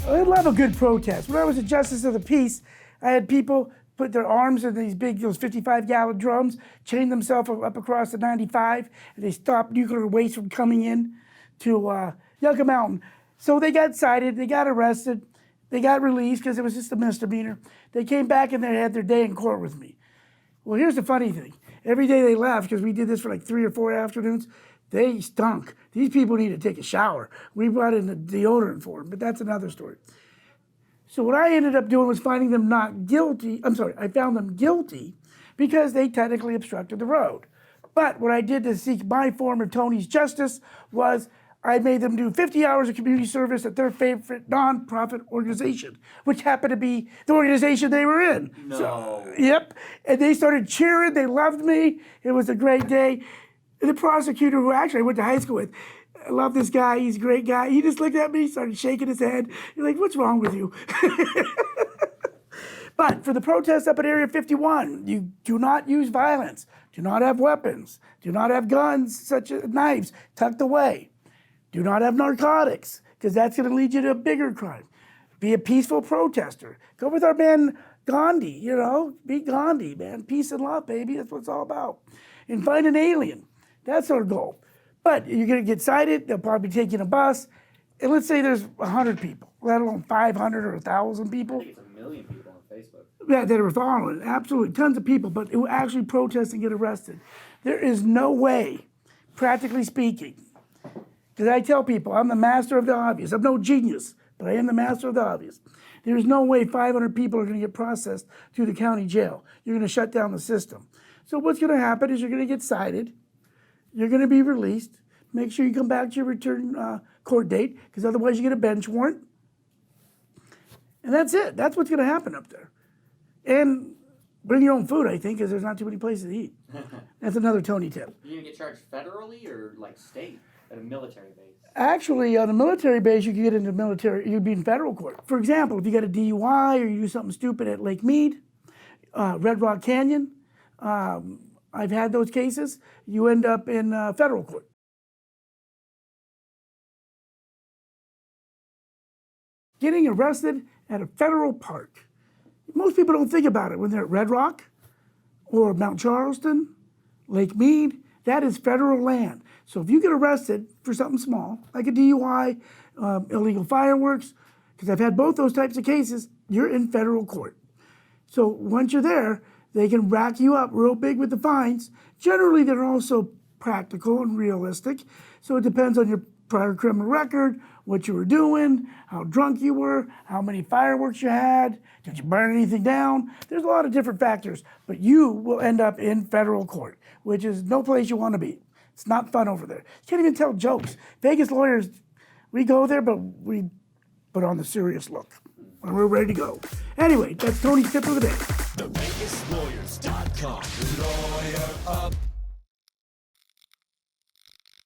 I love a good protest. When I was a justice of the peace, I had people put their arms in these big, those 55-gallon drums, chain themselves up across the 95, and they stopped nuclear waste from coming in to Yucca Mountain. So they got cited, they got arrested, they got released because it was just a misdemeanor. They came back and they had their day in court with me. Well, here's the funny thing. Every day they left, because we did this for like 3 or 4 afternoons, they stunk. These people need to take a shower. We brought in the deodorant for them, but that's another story. So what I ended up doing was finding them not guilty. I found them guilty because they technically obstructed the road. But what I did to seek my form of Tony's justice was I made them do 50 hours of community service at their favorite nonprofit organization, which happened to be the organization they were in. No. So, yep. And they started cheering. They loved me. It was a great day. And the prosecutor, who actually I went to high school with, I love this guy. He's a great guy. He just looked at me, started shaking his head. He's like, "What's wrong with you?" But for the protests up at Area 51, you do not use violence. Do not have weapons. Do not have guns, such as knives, tucked away. Do not have narcotics, because that's going to lead you to a bigger crime. Be a peaceful protester. Go with our man Gandhi, you know. Be Gandhi, man. Peace and love, baby. That's what it's all about. And find an alien. That's our goal. But you're going to get cited. They'll probably take you in a bus. And let's say there's 100 people, let alone 500 or 1,000 people. I think it's 1 million people on Facebook. Yeah, that are following. Absolutely. Tons of people. But who actually protest and get arrested. There is no way, practically speaking, because I tell people, I'm the master of the obvious. I'm no genius, but I am the master of the obvious. There's no way 500 people are going to get processed through the county jail. You're going to shut down the system. So what's going to happen is you're going to get cited. You're going to be released. Make sure you come back to your return court date, because otherwise you get a bench warrant. And that's it. That's what's going to happen up there. And bring your own food, I think, because there's not too many places to eat. That's another Tony tip. You're going to get charged federally or like state at a military base? Actually, on a military base, you can get into military, you'd be in federal court. For example, if you got a DUI or you do something stupid at Lake Mead, Red Rock Canyon, I've had those cases, you end up in federal court. Getting arrested at a federal park. Most people don't think about it when they're at Red Rock or Mount Charleston, Lake Mead. That is federal land. So if you get arrested for something small, like a DUI, illegal fireworks, because I've had both those types of cases, you're in federal court. So once you're there, they can rack you up real big with the fines. Generally, they're also practical and realistic. So it depends on your prior criminal record, what you were doing, how drunk you were, how many fireworks you had, did you burn anything down? There's a lot of different factors, but you will end up in federal court, which is no place you want to be. It's not fun over there. You can't even tell jokes. Vegas lawyers, we go there, but we put on the serious look when we're ready to go. Anyway, that's Tony's tip of the day. TheVegasLawyers.com. Lawyer up.